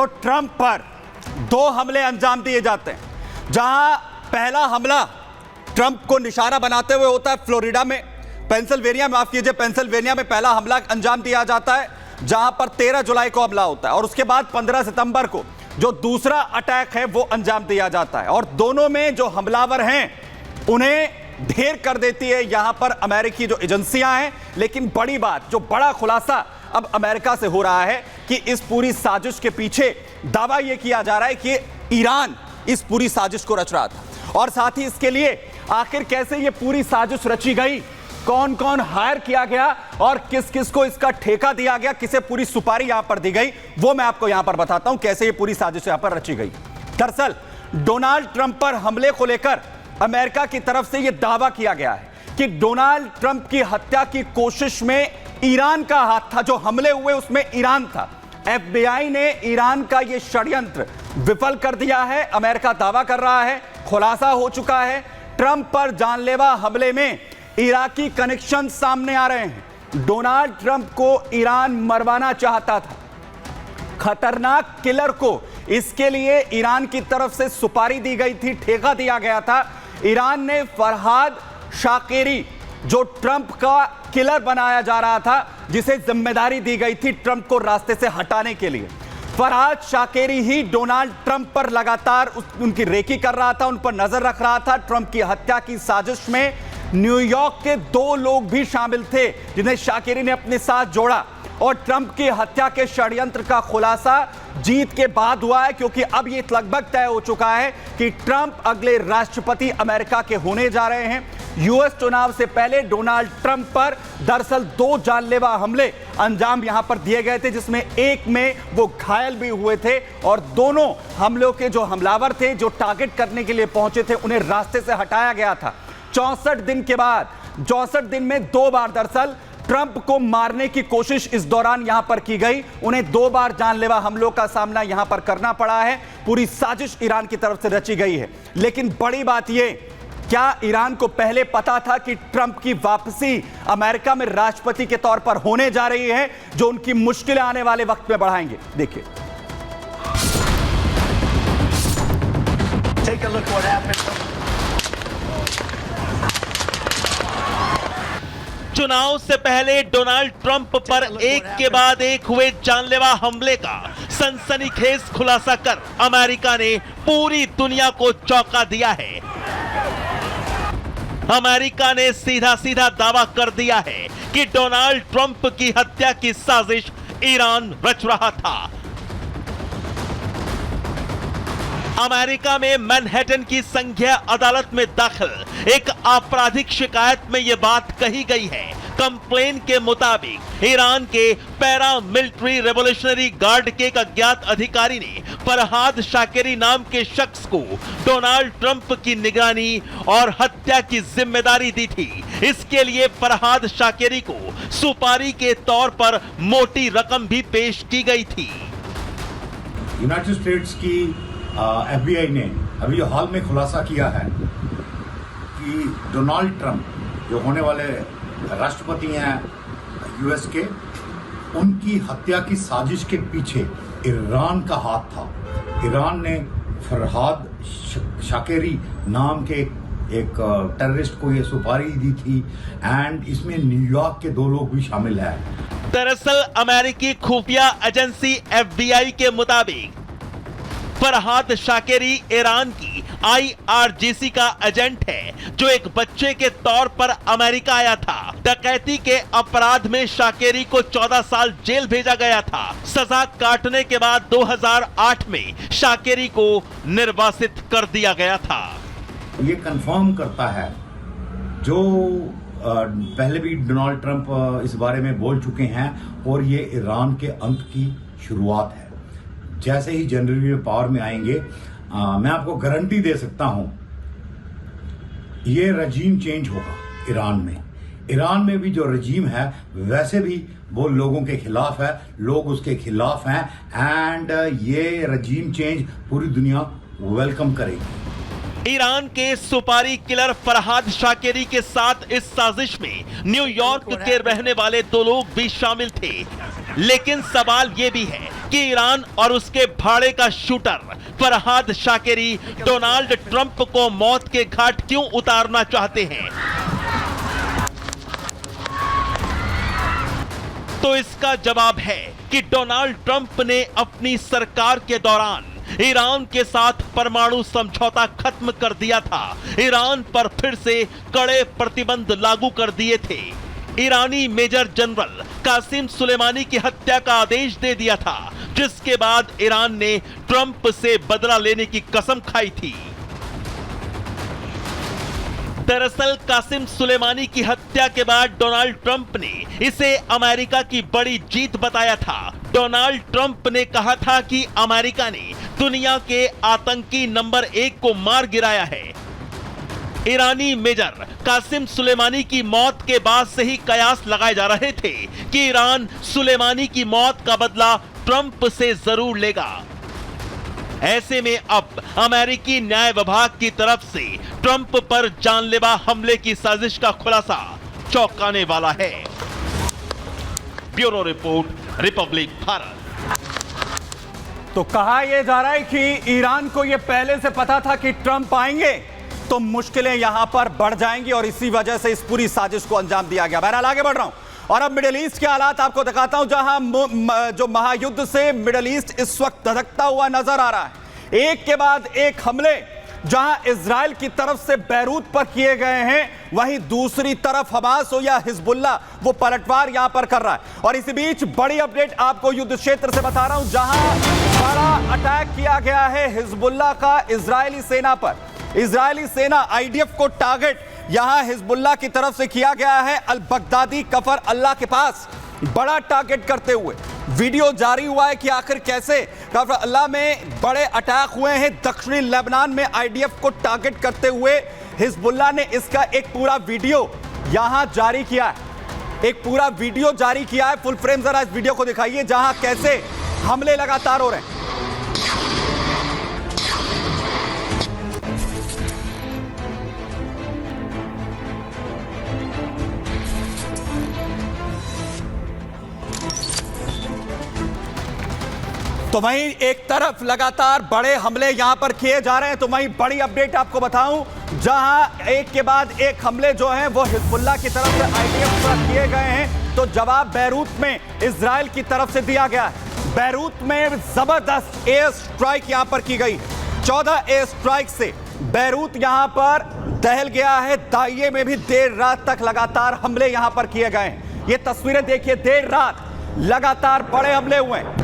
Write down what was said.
तो ट्रंप पर 2 हमले अंजाम दिए जाते हैं। जहां पहला हमला ट्रंप को निशाना बनाते हुए होता है फ्लोरिडा में, पेंसिल्वेनिया में, माफ कीजिए, पेंसिल्वेनिया में पहला हमला अंजाम दिया जाता है, जहां पर 13 जुलाई को हमला होता है और उसके बाद 15 सितंबर को जो दूसरा अटैक है वो अंजाम दिया जाता है। और दोनों में जो हमलावर हैं उन्हें ढेर कर देती है यहां पर अमेरिकी जो एजेंसियां हैं। लेकिन बड़ी बात, जो बड़ा खुलासा अब अमेरिका से हो रहा है कि इस पूरी साजिश के पीछे दावा यह किया जा रहा है कि ईरान इस पूरी साजिश को रच रहा था। और साथ ही इसके लिए आखिर कैसे ये पूरी साजिश रची गई, कौन कौन हायर किया गया और किस किस को इसका ठेका दिया गया, किसे पूरी सुपारी यहां पर दी गई, वो मैं आपको यहां पर बताता हूं कैसे ये पूरी साजिश यहां पर रची गई। दरअसल डोनाल्ड ट्रंप पर हमले को लेकर अमेरिका की तरफ से यह दावा किया गया है कि डोनाल्ड ट्रंप की हत्या की कोशिश में ईरान का हाथ था। जो हमले हुए उसमें ईरान था। FBI ने ईरान का यह षड्यंत्र विफल कर दिया है, अमेरिका दावा कर रहा है, खुलासा हो चुका है। ट्रंप पर जानलेवा हमले में इराकी कनेक्शन सामने आ रहे हैं। डोनाल्ड ट्रंप को ईरान मरवाना चाहता था, खतरनाक किलर को। इसके लिए ईरान की तरफ से सुपारी दी गई थी, ठेका दिया गया था। ईरान ने फरहाद शाकिरी, जो ट्रंप का किलर बनाया जा रहा था, जिसे जिम्मेदारी दी गई थी ट्रंप को रास्ते से हटाने के लिए, फरहाद शाकिरी ही डोनाल्ड ट्रंप पर लगातार उनकी रेकी कर रहा था, उन पर नजर रख रहा था। ट्रंप की हत्या की साजिश में न्यूयॉर्क के 2 लोग भी शामिल थे जिन्हें शाकिरी ने अपने साथ जोड़ा। और ट्रंप की हत्या के षड्यंत्र का खुलासा जीत के बाद हुआ है, क्योंकि अब यह लगभग तय हो चुका है कि ट्रंप अगले राष्ट्रपति अमेरिका के होने जा रहे हैं। यूएस चुनाव से पहले डोनाल्ड ट्रंप पर दरअसल 2 जानलेवा हमले अंजाम यहां पर दिए गए थे, जिसमें एक में वो घायल भी हुए थे। और दोनों हमलों के जो हमलावर थे, जो टारगेट करने के लिए पहुंचे थे, उन्हें रास्ते से हटाया गया था। 64 दिन के बाद, 64 दिन में 2 बार दरअसल ट्रंप को मारने की कोशिश इस दौरान यहां पर की गई। उन्हें 2 बार जानलेवा हमलों का सामना यहां पर करना पड़ा है। पूरी साजिश ईरान की तरफ से रची गई है। लेकिन बड़ी बात यह, क्या ईरान को पहले पता था कि ट्रंप की वापसी अमेरिका में राष्ट्रपति के तौर पर होने जा रही है, जो उनकी मुश्किलें आने वाले वक्त में बढ़ाएंगे? देखिए, चुनाव से पहले डोनाल्ड ट्रंप पर एक के बाद एक हुए जानलेवा हमले का सनसनीखेज खुलासा कर अमेरिका ने पूरी दुनिया को चौंका दिया है। अमेरिका ने सीधा सीधा दावा कर दिया है कि डोनाल्ड ट्रंप की हत्या की साजिश ईरान रच रहा था। अमेरिका में मैनहट्टन की संघीय अदालत में दाखिल एक आपराधिक शिकायत में यह बात कही गई है। कंप्लेन के मुताबिक ईरान के पैरा मिलिट्री रेवोल्यूशनरी गार्ड के एक अज्ञात अधिकारी ने फरहाद शाकिरी नाम के शख्स को डोनाल्ड ट्रंप की निगरानी और हत्या की जिम्मेदारी दी थी। इसके लिए फरहाद शाकिरी को सुपारी के तौर पर मोटी रकम भी पेश की गई थी। यूनाइटेड स्टेट्स की FBI ने अभी जो हाल में खुलासा किया है कि डोनाल्ड ट्रंप जो होने वाले राष्ट्रपति हैं यूएस के, उनकी हत्या की साजिश के पीछे ईरान का हाथ था। ईरान ने फरहाद शाकिरी नाम के एक टेररिस्ट को ये सुपारी दी थी एंड इसमें न्यूयॉर्क के 2 लोग भी शामिल हैं। दरअसल अमेरिकी खुफिया एजेंसी FBI के मुताबिक फरहाद शाकिरी ईरान की IRGC का एजेंट है, जो एक बच्चे के तौर पर अमेरिका आया था। डकैती के अपराध में शाकिरी को 14 साल जेल भेजा गया था। सजा काटने के बाद 2008 में शाकिरी को निर्वासित कर दिया गया था। ये कंफर्म करता है जो पहले भी डोनाल्ड ट्रंप इस बारे में बोल चुके हैं, और ये ईरान के अंत की शुरुआत है। जैसे ही जनवरी में पावर में आएंगे, मैं आपको गारंटी दे सकता हूं, ये रजीम चेंज होगा ईरान में। ईरान में भी जो रजीम है वैसे भी वो लोगों के खिलाफ है, लोग उसके खिलाफ हैं एंड ये रजीम चेंज पूरी दुनिया वेलकम करेगी। ईरान के सुपारी किलर फरहाद शाकिरी के साथ इस साजिश में न्यूयॉर्क के रहने वाले 2 लोग भी शामिल थे। लेकिन सवाल यह भी है कि ईरान और उसके भाड़े का शूटर फरहाद शाकिरी डोनाल्ड ट्रंप को मौत के घाट क्यों उतारना चाहते हैं? तो इसका जवाब है कि डोनाल्ड ट्रंप ने अपनी सरकार के दौरान ईरान के साथ परमाणु समझौता खत्म कर दिया था। ईरान पर फिर से कड़े प्रतिबंध लागू कर दिए थे। ईरानी मेजर जनरल कासिम सुलेमानी की हत्या का आदेश दे दिया था, जिसके बाद ईरान ने ट्रंप से बदला लेने की कसम खाई थी। दरअसल कासिम सुलेमानी की हत्या के बाद डोनाल्ड ट्रंप ने इसे अमेरिका की बड़ी जीत बताया था। डोनाल्ड ट्रंप ने कहा था कि अमेरिका ने दुनिया के आतंकी नंबर 1 को मार गिराया है। ईरानी मेजर कासिम सुलेमानी की मौत के बाद से ही कयास लगाए जा रहे थे कि ईरान सुलेमानी की मौत का बदला ट्रंप से जरूर लेगा। ऐसे में अब अमेरिकी न्याय विभाग की तरफ से ट्रंप पर जानलेवा हमले की साजिश का खुलासा चौंकाने वाला है। Bureau report, Republic Bharat. तो कहा यह जा रहा है कि ईरान को यह पहले से पता था कि ट्रंप आएंगे तो मुश्किलें यहां पर बढ़ जाएंगी और इसी वजह से इस पूरी साजिश को अंजाम दिया गया। बहरहाल आगे बढ़ रहा हूं और अब मिडिल ईस्ट के हालात आपको दिखाता हूं, जहां जो महायुद्ध से मिडिल ईस्ट इस वक्त धधकता हुआ नजर आ रहा है। एक के बाद एक हमले जहां इजराइल की तरफ से बैरूत पर किए गए हैं, वहीं दूसरी तरफ हमास हो या हिजबुल्लाह वो पलटवार यहां पर कर रहा है। और इसी बीच बड़ी अपडेट आपको युद्ध क्षेत्र से बता रहा हूं, जहां बड़ा अटैक किया गया है हिजबुल्लाह का इजरायली सेना पर। इजरायली सेना आईडीएफ को टारगेट यहां हिजबुल्लाह की तरफ से किया गया है। अल बगदादी कफर अल्लाह के पास बड़ा टारगेट करते हुए वीडियो जारी हुआ है कि आखिर कैसे कफर अल्लाह में बड़े अटैक हुए हैं। दक्षिणी लेबनान में आईडीएफ को टारगेट करते हुए हिजबुल्लाह ने इसका एक पूरा वीडियो यहां जारी किया है। एक पूरा वीडियो जारी किया है। फुल फ्रेम जरा इस वीडियो को दिखाइए, जहां कैसे हमले लगातार हो रहे हैं। तो वहीं एक तरफ लगातार बड़े हमले यहां पर किए जा रहे हैं, तो वहीं बड़ी अपडेट आपको बताऊं, जहां एक के बाद एक हमले जो हैं वो हिजबुल्लाह की तरफ से आईडीएफ पर किए गए हैं। तो जवाब बैरूत में इजराइल की तरफ से दिया गया है। बैरूत में जबरदस्त एयर स्ट्राइक यहां पर की गई। 14 एयर स्ट्राइक से बैरूत यहां पर दहल गया है। दाइये में भी देर रात तक लगातार हमले यहां पर किए गए हैं। ये तस्वीरें देखिए, देर रात लगातार बड़े हमले हुए हैं।